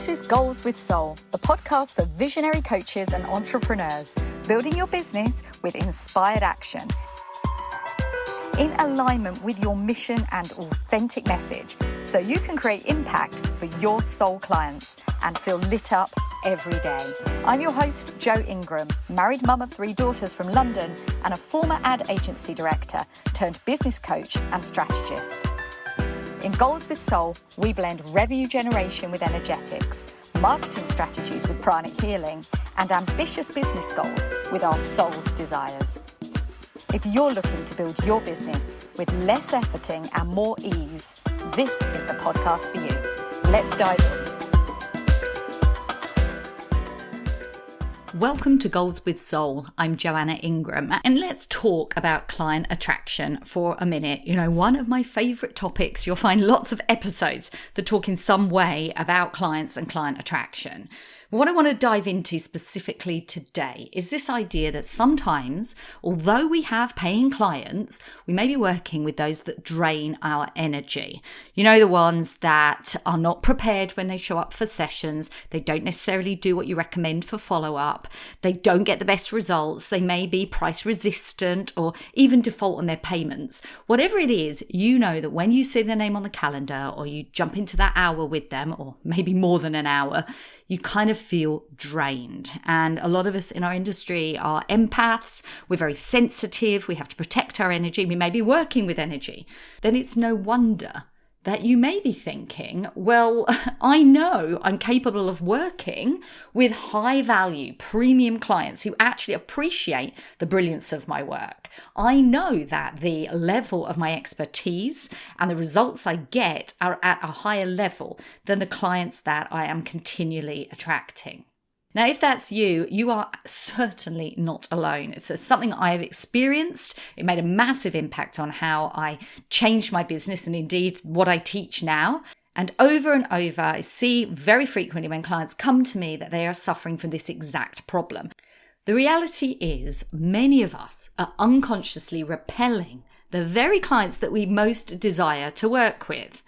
This is Goals with Soul, the podcast for visionary coaches and entrepreneurs, building your business with inspired action. In alignment with your mission and authentic message, so you can create impact for your soul clients and feel lit up every day. I'm your host, Jo Ingram, married mum of 3 daughters from London and a former ad agency director turned business coach and strategist. In Goals with Soul, we blend revenue generation with energetics, marketing strategies with pranic healing, and ambitious business goals with our soul's desires. If you're looking to build your business with less efforting and more ease, this is the podcast for you. Let's dive in. Welcome to Goals with Soul. I'm Joanna Ingram, and let's talk about client attraction for a minute. You know, one of my favorite topics. You'll find lots of episodes that talk in some way about clients and client attraction. What I want to dive into specifically today is this idea that sometimes, although we have paying clients, we may be working with those that drain our energy. You know, the ones that are not prepared when they show up for sessions. They don't necessarily do what you recommend for follow-up. They don't get the best results. They may be price resistant or even default on their payments. Whatever it is, you know that when you see their name on the calendar or you jump into that hour with them, or maybe more than an hour, you kind of feel drained. And a lot of us in our industry are empaths. We're very sensitive. We have to protect our energy. We may be working with energy. Then it's no wonder that you may be thinking, well, I know I'm capable of working with high value premium clients who actually appreciate the brilliance of my work. I know that the level of my expertise and the results I get are at a higher level than the clients that I am continually attracting. Now, if that's you, you are certainly not alone. It's something I have experienced. It made a massive impact on how I changed my business and indeed what I teach now. And over, I see very frequently when clients come to me that they are suffering from this exact problem. The reality is many of us are unconsciously repelling the very clients that we most desire to work with.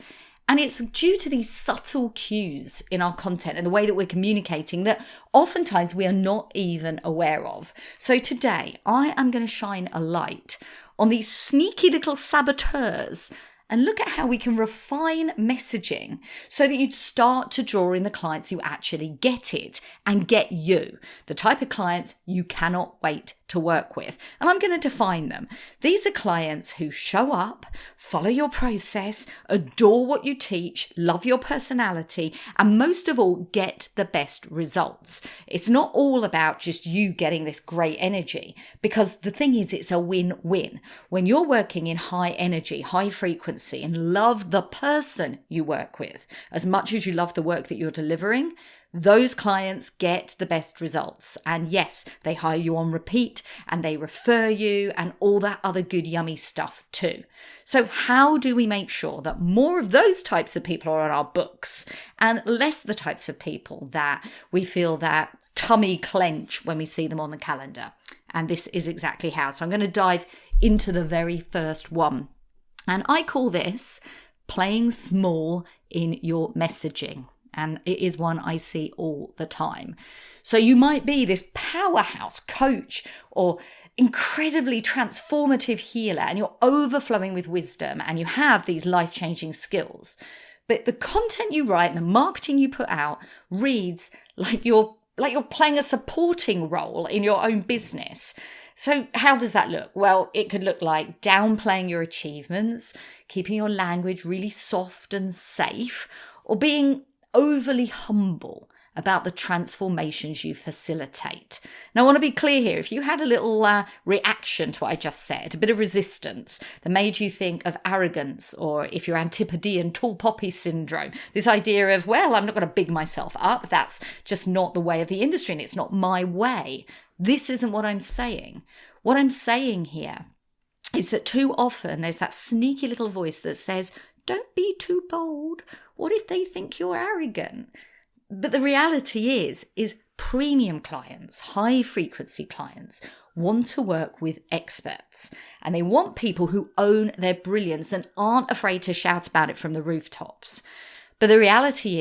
And it's due to these subtle cues in our content and the way that we're communicating that oftentimes we are not even aware of. So today, I am going to shine a light on these sneaky little saboteurs and look at how we can refine messaging so that you'd start to draw in the clients who actually get it and get you, the type of clients you cannot wait to work with. And I'm going to define them. These are clients who show up, follow your process, adore what you teach, love your personality, and most of all, get the best results. It's not all about just you getting this great energy, because the thing is, it's a win-win. When you're working in high energy, high frequency, and love the person you work with as much as you love the work that you're delivering, those clients get the best results. And yes, they hire you on repeat and they refer you and all that other good, yummy stuff too. So how do we make sure that more of those types of people are on our books and less the types of people that we feel that tummy clench when we see them on the calendar? And this is exactly how. So I'm going to dive into the very first one. And I call this playing small in your messaging. And it is one I see all the time. So you might be this powerhouse coach or incredibly transformative healer, and you're overflowing with wisdom and you have these life-changing skills. But the content you write and the marketing you put out reads like you're playing a supporting role in your own business. So how does that look? Well, it could look like downplaying your achievements, keeping your language really soft and safe, or being overly humble about the transformations you facilitate. Now, I want to be clear here. If you had a little reaction to what I just said, a bit of resistance that made you think of arrogance, or if you're Antipodean tall poppy syndrome, this idea of, well, I'm not going to big myself up. That's just not the way of the industry and it's not my way. This isn't what I'm saying. What I'm saying here is that too often there's that sneaky little voice that says, don't be too bold. What if they think you're arrogant? But the reality is premium clients, high frequency clients, want to work with experts, and they want people who own their brilliance and aren't afraid to shout about it from the rooftops. But the reality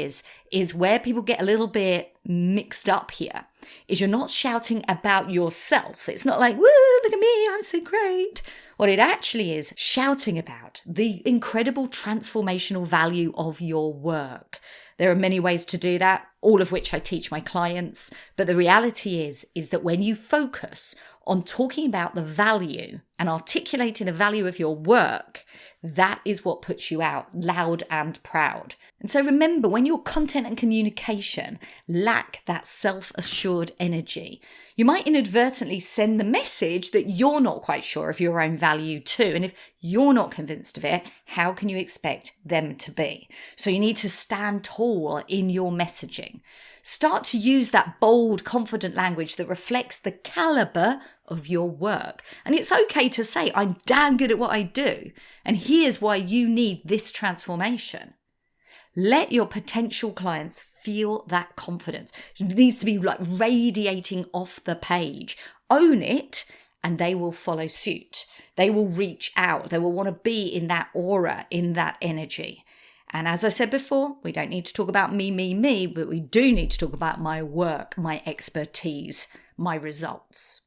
is where people get a little bit mixed up here is you're not shouting about yourself. It's not like, woo, look at me, I'm so great. What it actually is shouting about the incredible transformational value of your work. There are many ways to do that, all of which I teach my clients. But the reality is that when you focus on talking about the value and articulating the value of your work, that is what puts you out loud and proud. And so remember, when your content and communication lack that self-assured energy, you might inadvertently send the message that you're not quite sure of your own value too. And if you're not convinced of it, how can you expect them to be? So you need to stand tall in your messaging. Start to use that bold, confident language that reflects the caliber of your work. And it's okay to say, I'm damn good at what I do. And here's why you need this transformation. Let your potential clients feel that confidence. It needs to be like radiating off the page. Own it and they will follow suit. They will reach out. They will want to be in that aura, in that energy. And as I said before, we don't need to talk about me, but we do need to talk about my work, my expertise, my results.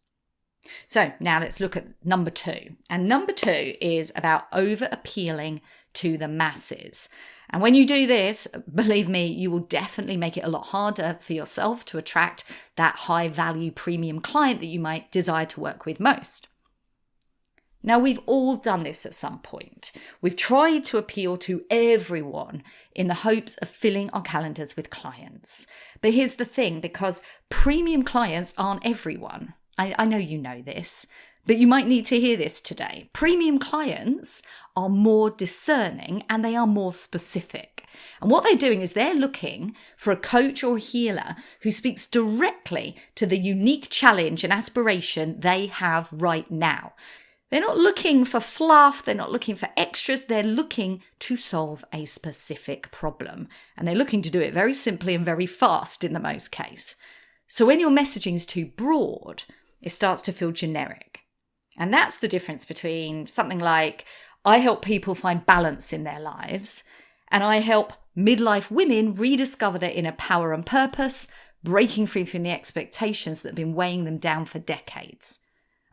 So now let's look at number 2. And number 2 is about over appealing to the masses. And when you do this, believe me, you will definitely make it a lot harder for yourself to attract that high value premium client that you might desire to work with most. Now, we've all done this at some point. We've tried to appeal to everyone in the hopes of filling our calendars with clients. But here's the thing, because premium clients aren't everyone. I know you know this, but you might need to hear this today. Premium clients are more discerning and they are more specific. And what they're doing is they're looking for a coach or healer who speaks directly to the unique challenge and aspiration they have right now. They're not looking for fluff, they're not looking for extras, they're looking to solve a specific problem. And they're looking to do it very simply and very fast in the most case. So when your messaging is too broad, it starts to feel generic. And that's the difference between something like, I help people find balance in their lives, and I help midlife women rediscover their inner power and purpose, breaking free from the expectations that have been weighing them down for decades.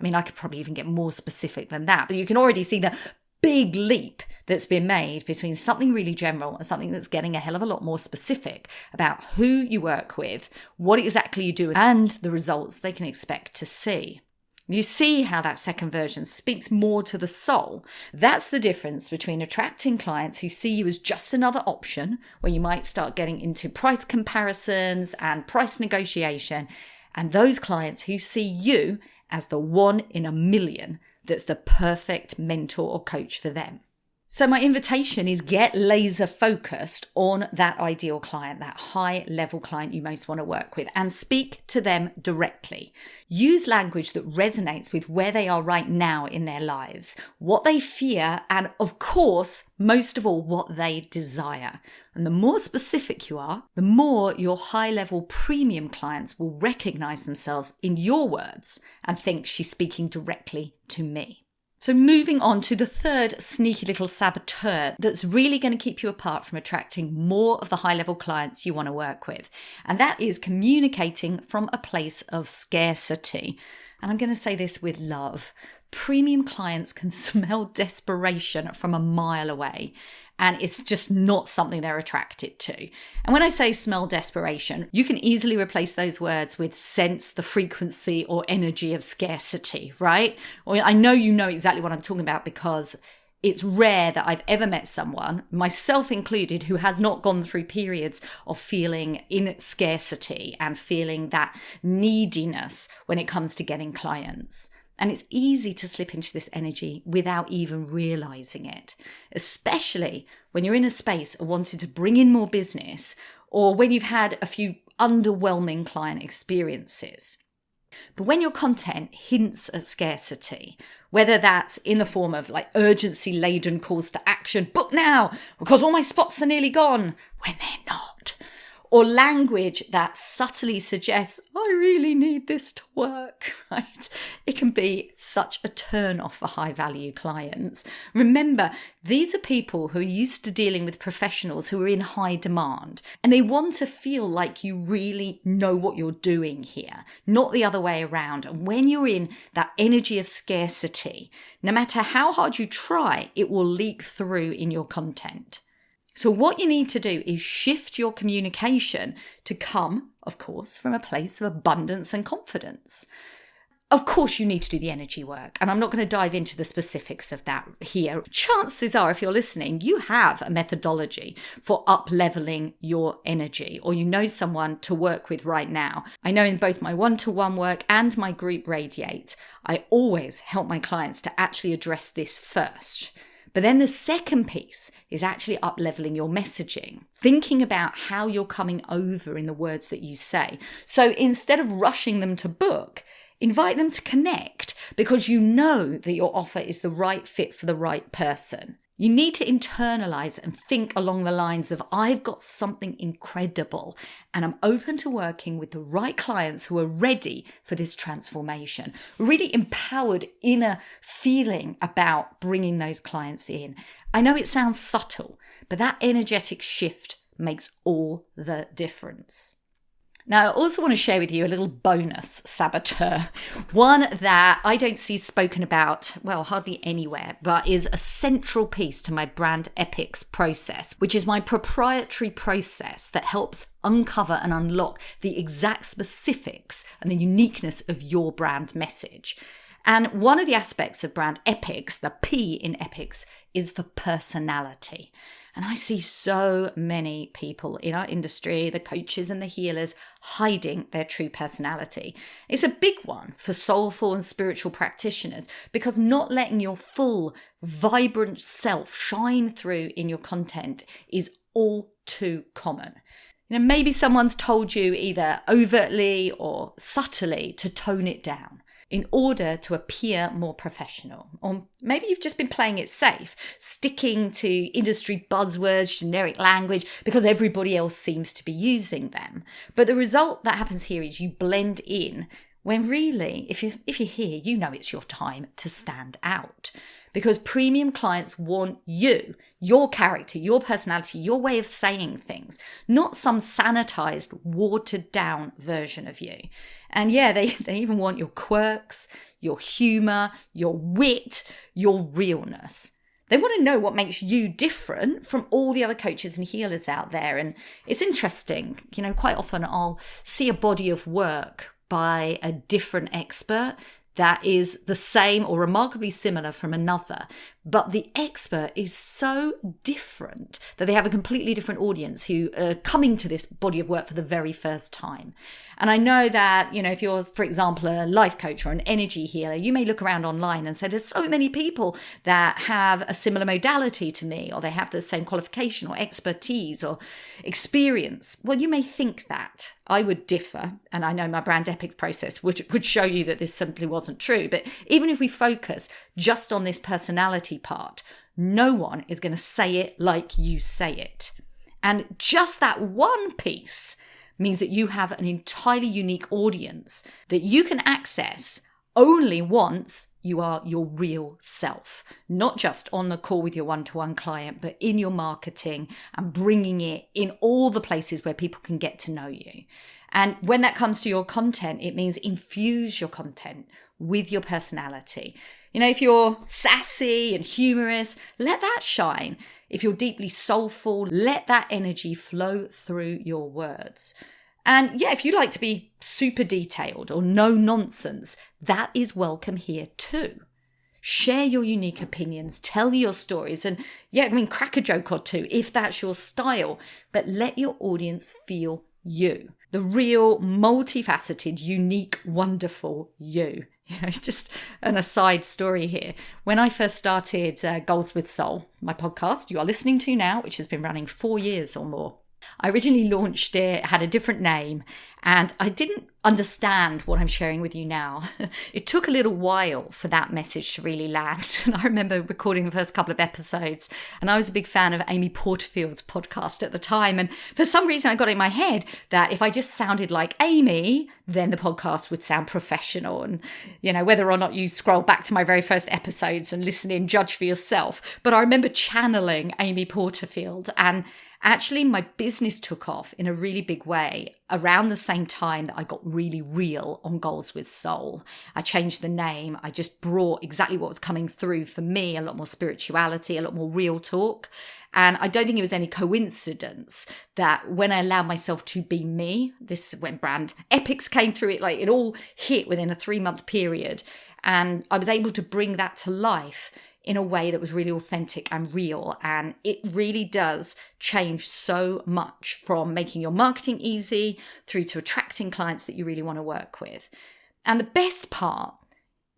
I mean, I could probably even get more specific than that, but you can already see the big leap that's been made between something really general and something that's getting a hell of a lot more specific about who you work with, what exactly you do, and the results they can expect to see. You see how that second version speaks more to the soul. That's the difference between attracting clients who see you as just another option, where you might start getting into price comparisons and price negotiation, and those clients who see you as the 1 in a million that's the perfect mentor or coach for them. So my invitation is get laser focused on that ideal client, that high level client you most want to work with, and speak to them directly. Use language that resonates with where they are right now in their lives, what they fear, and of course, most of all, what they desire. And the more specific you are, the more your high level premium clients will recognize themselves in your words and think she's speaking directly to me. So moving on to the third sneaky little saboteur that's really going to keep you apart from attracting more of the high-level clients you want to work with. And that is communicating from a place of scarcity. And I'm going to say this with love. Premium clients can smell desperation from a mile away. And it's just not something they're attracted to. And when I say smell desperation, you can easily replace those words with sense the frequency or energy of scarcity, right? Or I know you know exactly what I'm talking about, because it's rare that I've ever met someone, myself included, who has not gone through periods of feeling in scarcity and feeling that neediness when it comes to getting clients. And it's easy to slip into this energy without even realizing it, especially when you're in a space of wanting to bring in more business, or when you've had a few underwhelming client experiences. But when your content hints at scarcity, whether that's in the form of like urgency-laden calls to action, book now, because all my spots are nearly gone, when they're not, or language that subtly suggests, I really need this to work, right? It can be such a turn off for high value clients. Remember, these are people who are used to dealing with professionals who are in high demand, and they want to feel like you really know what you're doing here, not the other way around. And when you're in that energy of scarcity, no matter how hard you try, it will leak through in your content. So what you need to do is shift your communication to come, of course, from a place of abundance and confidence. Of course, you need to do the energy work, and I'm not going to dive into the specifics of that here. Chances are, if you're listening, you have a methodology for up-leveling your energy, or you know someone to work with right now. I know in both my one-to-one work and my group Radiate, I always help my clients to actually address this first. But then the second piece is actually up-leveling your messaging, thinking about how you're coming over in the words that you say. So instead of rushing them to book, invite them to connect, because you know that your offer is the right fit for the right person. You need to internalize and think along the lines of, I've got something incredible and I'm open to working with the right clients who are ready for this transformation. Really empowered inner feeling about bringing those clients in. I know it sounds subtle, but that energetic shift makes all the difference. Now, I also want to share with you a little bonus saboteur, one that I don't see spoken about, well, hardly anywhere, but is a central piece to my brand epics process, which is my proprietary process that helps uncover and unlock the exact specifics and the uniqueness of your brand message. And one of the aspects of brand epics, the P in epics, is for personality. And I see so many people in our industry, the coaches and the healers, hiding their true personality. It's a big one for soulful and spiritual practitioners, because not letting your full, vibrant self shine through in your content is all too common. Maybe someone's told you either overtly or subtly to tone it down in order to appear more professional. Or maybe you've just been playing it safe, sticking to industry buzzwords, generic language, because everybody else seems to be using them. But the result that happens here is you blend in, when really, if you're here, you know it's your time to stand out. Because premium clients want you, your character, your personality, your way of saying things, not some sanitized, watered down version of you. And yeah, they even want your quirks, your humor, your wit, your realness. They want to know what makes you different from all the other coaches and healers out there. And it's interesting, quite often I'll see a body of work by a different expert that is the same or remarkably similar from another, but the expert is so different that they have a completely different audience who are coming to this body of work for the very first time. And I know that, if you're, for example, a life coach or an energy healer, you may look around online and say, there's so many people that have a similar modality to me, or they have the same qualification or expertise or experience. Well, you may think that. I would differ, and I know my brand epics process would show you that this simply wasn't true. But even if we focus just on this personality part, no one is going to say it like you say it. And just that one piece means that you have an entirely unique audience that you can access only once you are your real self, not just on the call with your one-to-one client, but in your marketing and bringing it in all the places where people can get to know you. And when that comes to your content, it means infuse your content with your personality. If you're sassy and humorous, let that shine. If you're deeply soulful, let that energy flow through your words. And yeah, if you like to be super detailed or no nonsense, that is welcome here too. Share your unique opinions, tell your stories, and crack a joke or two if that's your style, but let your audience feel you, the real, multifaceted, unique, wonderful you. Just an aside story here. When I first started Goals with Soul, my podcast you are listening to now, which has been running 4 years or more, I originally launched it, had a different name, And I didn't understand what I'm sharing with you now. It took a little while for that message to really land. And I remember recording the first couple of episodes, and I was a big fan of Amy Porterfield's podcast at the time. And for some reason, I got in my head that if I just sounded like Amy, then the podcast would sound professional. And, whether or not you scroll back to my very first episodes and listen in, judge for yourself. But I remember channeling Amy Porterfield, and actually, my business took off in a really big way around the same time that I got really real on Goals with Soul. I changed the name. I just brought exactly what was coming through for me, a lot more spirituality, a lot more real talk. And I don't think it was any coincidence that when I allowed myself to be me, this is when brand epics came through, it all hit within a 3-month period. And I was able to bring that to life in a way that was really authentic and real. And it really does change so much from making your marketing easy through to attracting clients that you really want to work with. And the best part,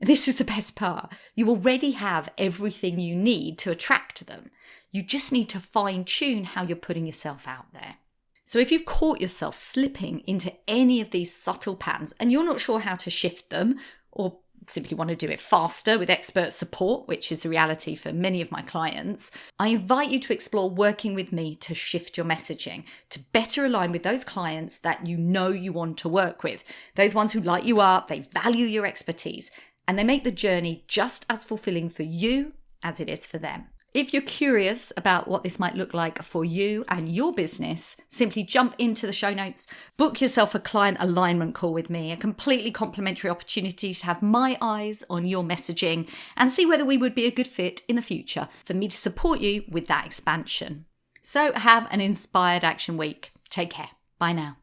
this is the best part, you already have everything you need to attract them. You just need to fine tune how you're putting yourself out there. So if you've caught yourself slipping into any of these subtle patterns and you're not sure how to shift them, or simply want to do it faster with expert support, which is the reality for many of my clients, I invite you to explore working with me to shift your messaging, to better align with those clients that you want to work with, those ones who light you up, they value your expertise, and they make the journey just as fulfilling for you as it is for them. If you're curious about what this might look like for you and your business, simply jump into the show notes, book yourself a client alignment call with me, a completely complimentary opportunity to have my eyes on your messaging and see whether we would be a good fit in the future for me to support you with that expansion. So have an inspired action week. Take care. Bye now.